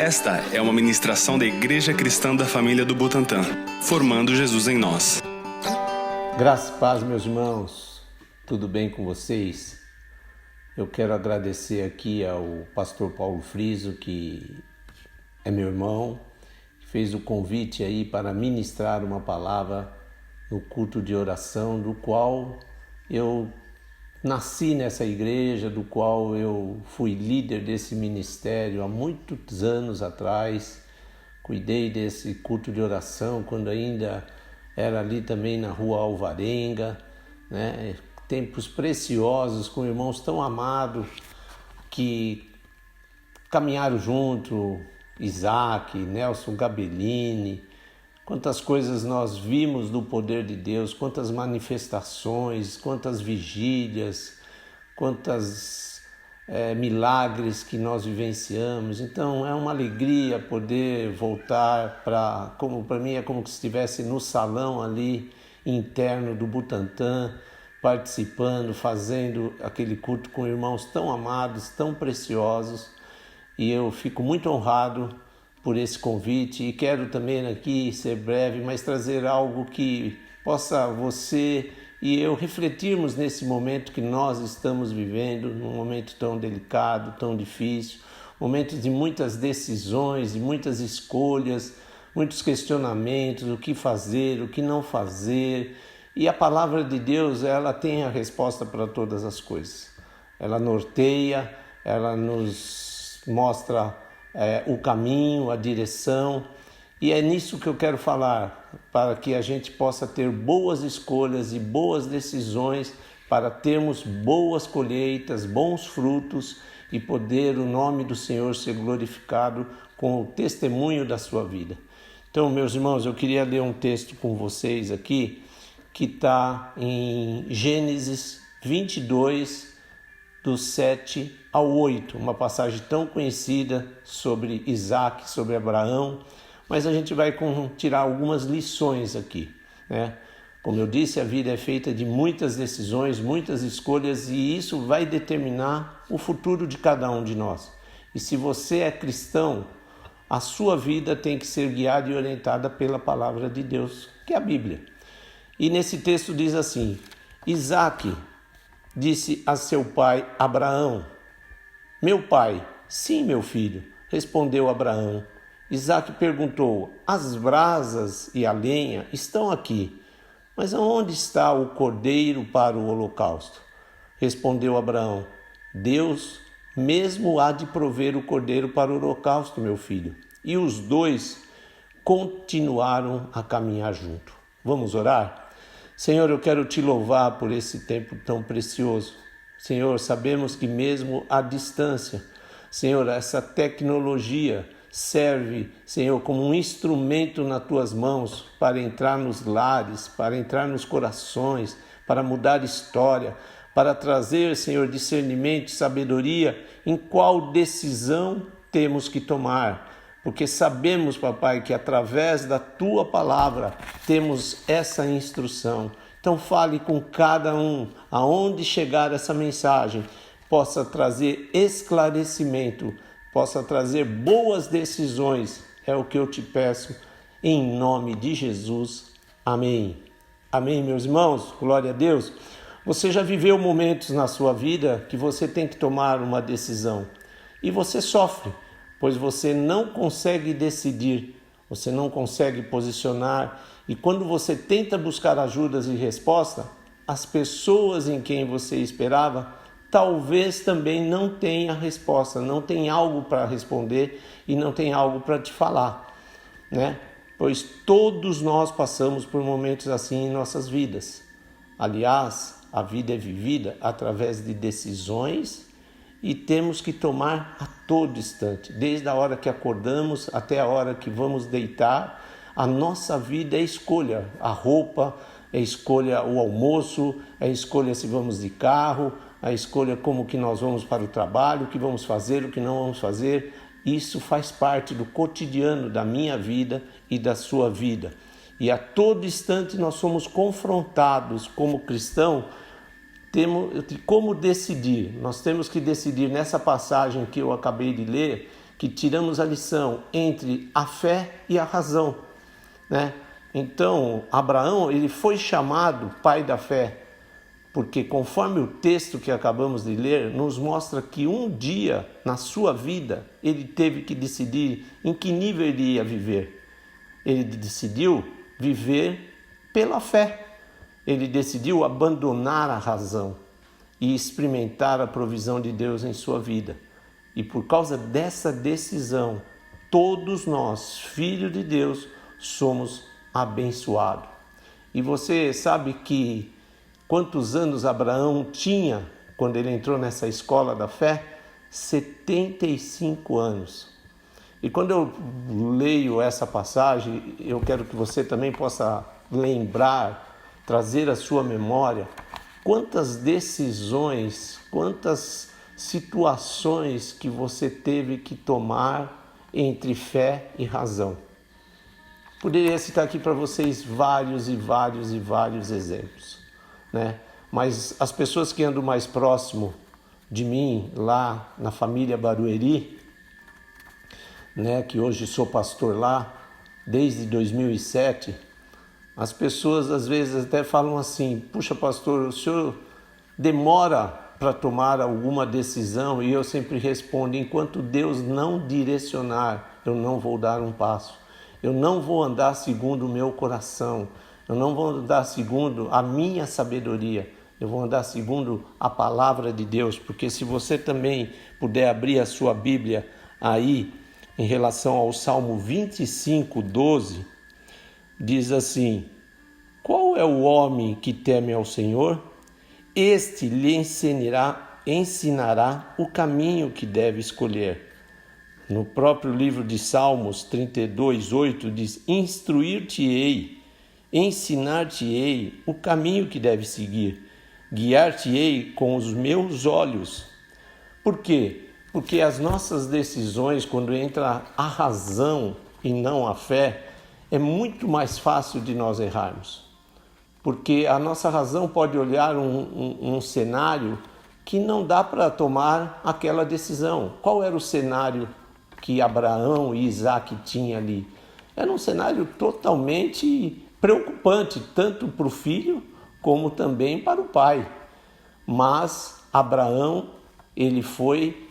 Esta é uma ministração da Igreja Cristã da Família do Butantã, formando Jesus em nós. Graça e paz, meus irmãos, tudo bem com vocês? Eu quero agradecer aqui ao pastor Paulo Friso, que é meu irmão, que fez o convite aí para ministrar uma palavra no culto de oração, do qual eu nasci nessa igreja, do qual eu fui líder desse ministério há muitos anos atrás. Cuidei desse culto de oração quando ainda era ali também na rua Alvarenga, né? Tempos preciosos com irmãos tão amados que caminharam junto, Isaac, Nelson Gabellini. Quantas coisas nós vimos do poder de Deus, quantas manifestações, quantas vigílias, quantos milagres que nós vivenciamos. Então é uma alegria poder voltar para mim é como se estivesse no salão ali interno do Butantã, participando, fazendo aquele culto com irmãos tão amados, tão preciosos. E eu fico muito honrado por esse convite e quero também aqui ser breve, mas trazer algo que possa você e eu refletirmos nesse momento que nós estamos vivendo, num momento tão delicado, tão difícil, momento de muitas decisões, de muitas escolhas, muitos questionamentos, o que fazer, o que não fazer. E a palavra de Deus, ela tem a resposta para todas as coisas. Ela norteia, ela nos mostra o caminho, a direção, e é nisso que eu quero falar, para que a gente possa ter boas escolhas e boas decisões, para termos boas colheitas, bons frutos e poder o nome do Senhor ser glorificado com o testemunho da sua vida. Então, meus irmãos, eu queria ler um texto com vocês aqui, que está em Gênesis 22, do 7 ao 8, uma passagem tão conhecida sobre Isaac, sobre Abraão, mas a gente vai tirar algumas lições aqui, né? Como eu disse, a vida é feita de muitas decisões, muitas escolhas, e isso vai determinar o futuro de cada um de nós. E se você é cristão, a sua vida tem que ser guiada e orientada pela palavra de Deus, que é a Bíblia. E nesse texto diz assim: Isaac disse a seu pai Abraão: meu pai. Sim, meu filho, respondeu Abraão. Isaac perguntou: as brasas e a lenha estão aqui, mas aonde está o cordeiro para o holocausto? Respondeu Abraão: Deus mesmo há de prover o cordeiro para o holocausto, meu filho. E os dois continuaram a caminhar junto. Vamos orar? Senhor, eu quero te louvar por esse tempo tão precioso. Senhor, sabemos que mesmo à distância, Senhor, essa tecnologia serve, Senhor, como um instrumento nas tuas mãos para entrar nos lares, para entrar nos corações, para mudar história, para trazer, Senhor, discernimento, sabedoria em qual decisão temos que tomar. Porque sabemos, papai, que através da tua palavra temos essa instrução. Então fale com cada um, aonde chegar essa mensagem, possa trazer esclarecimento, possa trazer boas decisões. É o que eu te peço, em nome de Jesus. Amém. Amém, meus irmãos. Glória a Deus. Você já viveu momentos na sua vida que você tem que tomar uma decisão e você sofre, pois você não consegue decidir, você não consegue posicionar, e quando você tenta buscar ajudas e resposta, as pessoas em quem você esperava talvez também não tenham resposta, não tem algo para responder e não tem algo para te falar, né? Pois todos nós passamos por momentos assim em nossas vidas. Aliás, a vida é vivida através de decisões e temos que tomar a todo instante, desde a hora que acordamos até a hora que vamos deitar. A nossa vida é escolha, a roupa, é escolha o almoço, é escolha se vamos de carro, a escolha como que nós vamos para o trabalho, o que vamos fazer, o que não vamos fazer. Isso faz parte do cotidiano da minha vida e da sua vida. E a todo instante nós somos confrontados como cristão como decidir. Nós temos que decidir nessa passagem que eu acabei de ler, que tiramos a lição entre a fé e a razão, né? Então, Abraão, ele foi chamado pai da fé, porque conforme o texto que acabamos de ler, nos mostra que um dia na sua vida, ele teve que decidir em que nível ele ia viver. Ele decidiu viver pela fé. Ele decidiu abandonar a razão e experimentar a provisão de Deus em sua vida. E por causa dessa decisão, todos nós, filhos de Deus, somos abençoados. E você sabe que quantos anos Abraão tinha quando ele entrou nessa escola da fé? 75 anos. E quando eu leio essa passagem, eu quero que você também possa lembrar, trazer à sua memória quantas decisões, quantas situações que você teve que tomar entre fé e razão. Poderia citar aqui para vocês vários exemplos, né? Mas as pessoas que andam mais próximo de mim, lá na família Barueri, né, que hoje sou pastor lá, desde 2007, as pessoas às vezes até falam assim: puxa pastor, o senhor demora para tomar alguma decisão? E eu sempre respondo: enquanto Deus não direcionar, eu não vou dar um passo. Eu não vou andar segundo o meu coração, eu não vou andar segundo a minha sabedoria, eu vou andar segundo a palavra de Deus. Porque se você também puder abrir a sua Bíblia aí, em relação ao Salmo 25, 12, diz assim: qual é o homem que teme ao Senhor? Este lhe ensinará o caminho que deve escolher. No próprio livro de Salmos 32, 8 diz: instruir-te-ei, ensinar-te-ei o caminho que deve seguir, guiar-te-ei com os meus olhos. Por quê? Porque as nossas decisões, quando entra a razão e não a fé, é muito mais fácil de nós errarmos. Porque a nossa razão pode olhar um cenário que não dá para tomar aquela decisão. Qual era o cenário que Abraão e Isaac tinham ali? Era um cenário totalmente preocupante, tanto para o filho como também para o pai. Mas Abraão, ele foi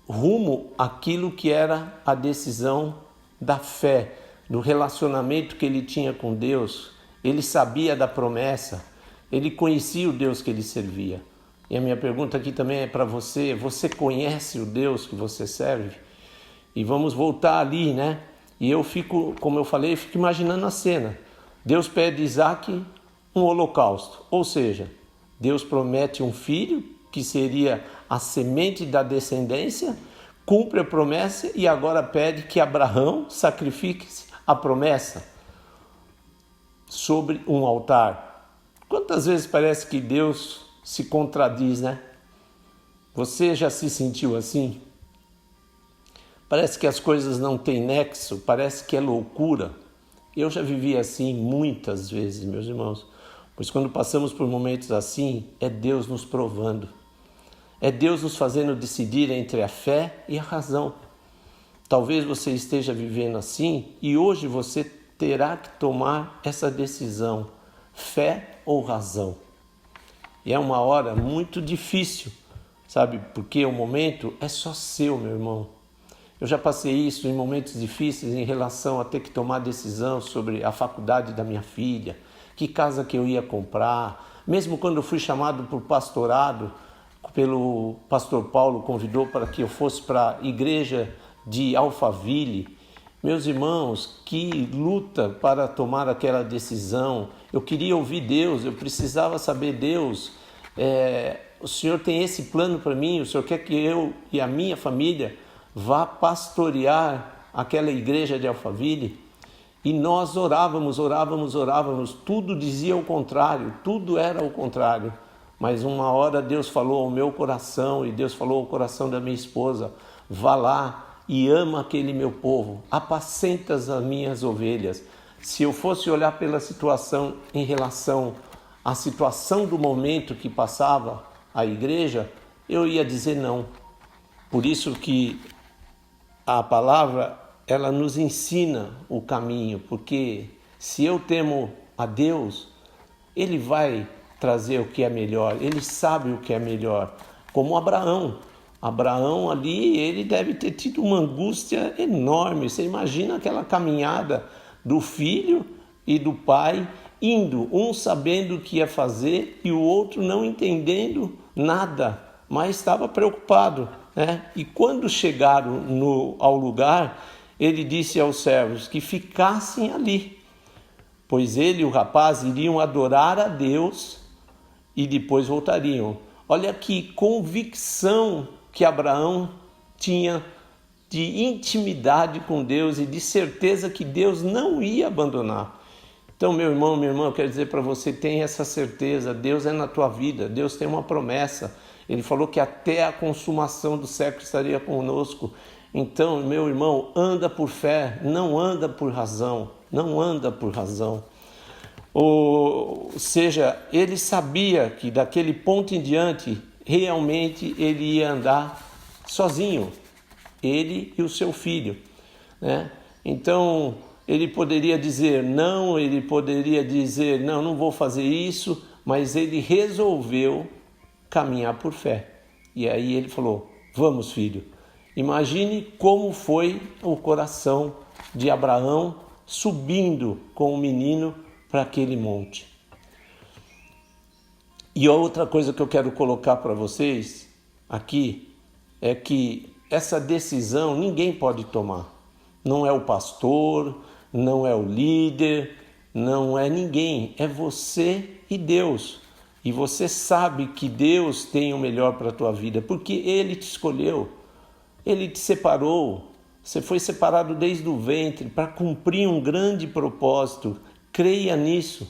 rumo àquilo que era a decisão da fé, do relacionamento que ele tinha com Deus. Ele sabia da promessa, ele conhecia o Deus que ele servia. E a minha pergunta aqui também é para você: você conhece o Deus que você serve? E vamos voltar ali, né? E eu fico, como eu falei, fico imaginando a cena. Deus pede a Isaac um holocausto, ou seja, Deus promete um filho que seria a semente da descendência, cumpre a promessa e agora pede que Abraão sacrifique a promessa sobre um altar. Quantas vezes parece que Deus se contradiz, né? Você já se sentiu assim? Parece que as coisas não têm nexo, parece que é loucura. Eu já vivi assim muitas vezes, meus irmãos, pois quando passamos por momentos assim, é Deus nos provando. É Deus nos fazendo decidir entre a fé e a razão. Talvez você esteja vivendo assim e hoje você terá que tomar essa decisão, fé ou razão. E é uma hora muito difícil, sabe? Porque o momento é só seu, meu irmão. Eu já passei isso em momentos difíceis em relação a ter que tomar decisão sobre a faculdade da minha filha, que casa que eu ia comprar. Mesmo quando eu fui chamado para o pastorado, pelo pastor Paulo convidou para que eu fosse para a igreja de Alphaville. Meus irmãos, que luta para tomar aquela decisão. Eu queria ouvir Deus, eu precisava saber: Deus, o Senhor tem esse plano para mim, o Senhor quer que eu e a minha família vá pastorear aquela igreja de Alphaville. E nós orávamos, tudo dizia o contrário, tudo era o contrário. Mas uma hora Deus falou ao meu coração e Deus falou ao coração da minha esposa: vá lá e ama aquele meu povo, apacenta as minhas ovelhas. Se eu fosse olhar pela situação em relação à situação do momento que passava a igreja, eu ia dizer não. Por isso que a palavra, ela nos ensina o caminho, porque se eu temo a Deus, Ele vai trazer o que é melhor, Ele sabe o que é melhor. Como Abraão. Abraão ali, ele deve ter tido uma angústia enorme. Você imagina aquela caminhada do filho e do pai, indo, um sabendo o que ia fazer e o outro não entendendo nada, mas estava preocupado, né? E quando chegaram ao lugar, ele disse aos servos que ficassem ali, pois ele e o rapaz iriam adorar a Deus e depois voltariam. Olha que convicção que Abraão tinha de intimidade com Deus e de certeza que Deus não ia abandonar. Então, meu irmão, minha irmã, eu quero dizer para você, tenha essa certeza, Deus é na tua vida, Deus tem uma promessa. Ele falou que até a consumação do século estaria conosco. Então, meu irmão, anda por fé, não anda por razão, não anda por razão. Ou seja, ele sabia que daquele ponto em diante, realmente ele ia andar sozinho, ele e o seu filho, né? Então, ele poderia dizer não, ele poderia dizer não, não vou fazer isso, mas ele resolveu caminhar por fé. E aí ele falou, vamos filho. Imagine como foi o coração de Abraão subindo com o menino para aquele monte. E outra coisa que eu quero colocar para vocês aqui é que essa decisão ninguém pode tomar. Não é o pastor, não é o líder, não é ninguém, é você e Deus. E você sabe que Deus tem o melhor para a tua vida, porque Ele te escolheu, Ele te separou. Você foi separado desde o ventre para cumprir um grande propósito. Creia nisso.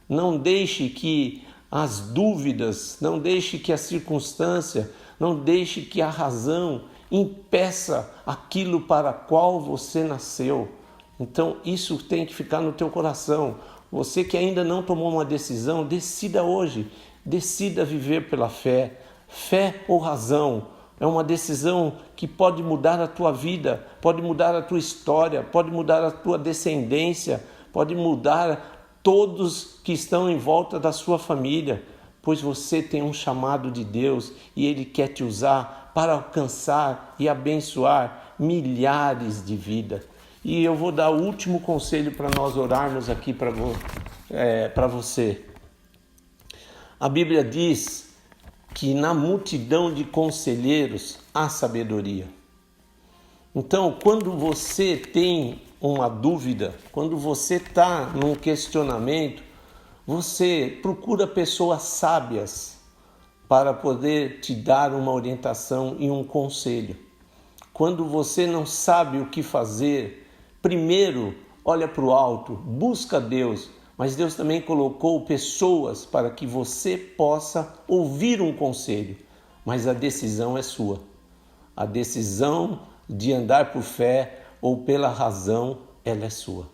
Não deixe que as dúvidas, não deixe que a circunstância, não deixe que a razão impeça aquilo para qual você nasceu. Então isso tem que ficar no teu coração. Você que ainda não tomou uma decisão, decida hoje. Decida viver pela fé. Fé ou razão é uma decisão que pode mudar a tua vida, pode mudar a tua história, pode mudar a tua descendência, pode mudar todos que estão em volta da sua família, pois você tem um chamado de Deus e Ele quer te usar para alcançar e abençoar milhares de vidas. E eu vou dar o último conselho para nós orarmos aqui para você. A Bíblia diz que na multidão de conselheiros há sabedoria. Então, quando você tem uma dúvida, quando você está num questionamento, você procura pessoas sábias para poder te dar uma orientação e um conselho. Quando você não sabe o que fazer, primeiro olha para o alto, busca Deus, mas Deus também colocou pessoas para que você possa ouvir um conselho, mas a decisão é sua. A decisão de andar por fé ou pela razão, ela é sua.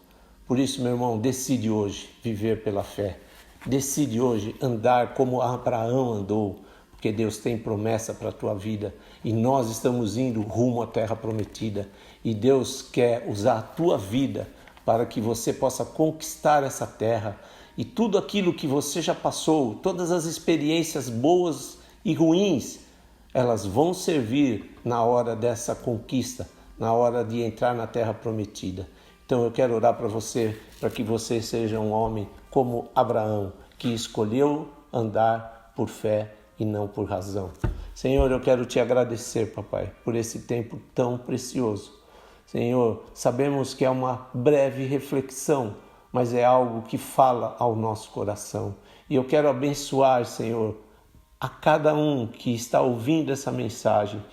Por isso, meu irmão, decide hoje viver pela fé. Decide hoje andar como Abraão andou, porque Deus tem promessa para a tua vida e nós estamos indo rumo à terra prometida e Deus quer usar a tua vida para que você possa conquistar essa terra e tudo aquilo que você já passou, todas as experiências boas e ruins, elas vão servir na hora dessa conquista, na hora de entrar na terra prometida. Então eu quero orar para você, para que você seja um homem como Abraão, que escolheu andar por fé e não por razão. Senhor, eu quero te agradecer, papai, por esse tempo tão precioso. Senhor, sabemos que é uma breve reflexão, mas é algo que fala ao nosso coração. E eu quero abençoar, Senhor, a cada um que está ouvindo essa mensagem,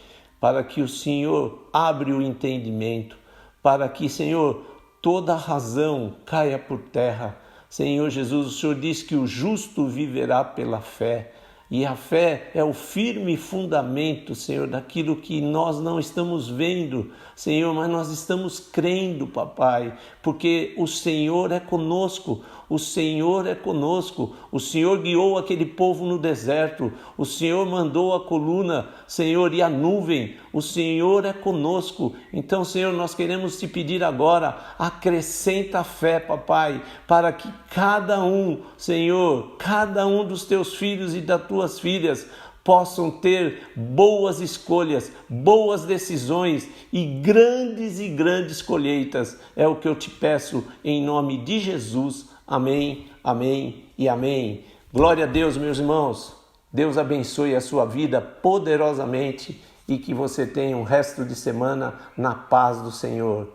para que o Senhor abra o entendimento, para que, Senhor, toda razão caia por terra. Senhor Jesus, o Senhor diz que o justo viverá pela fé. E a fé é o firme fundamento, Senhor, daquilo que nós não estamos vendo, Senhor, mas nós estamos crendo, papai, porque o Senhor é conosco. O Senhor é conosco, o Senhor guiou aquele povo no deserto, o Senhor mandou a coluna, Senhor, e a nuvem, o Senhor é conosco. Então, Senhor, nós queremos te pedir agora, acrescenta a fé, papai, para que cada um, Senhor, cada um dos teus filhos e das tuas filhas possam ter boas escolhas, boas decisões e grandes colheitas. É o que eu te peço em nome de Jesus. Amém, amém e amém. Glória a Deus, meus irmãos. Deus abençoe a sua vida poderosamente e que você tenha um resto de semana na paz do Senhor.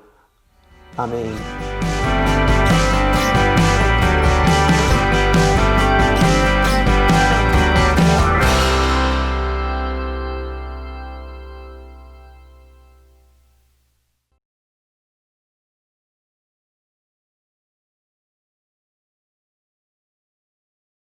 Amém.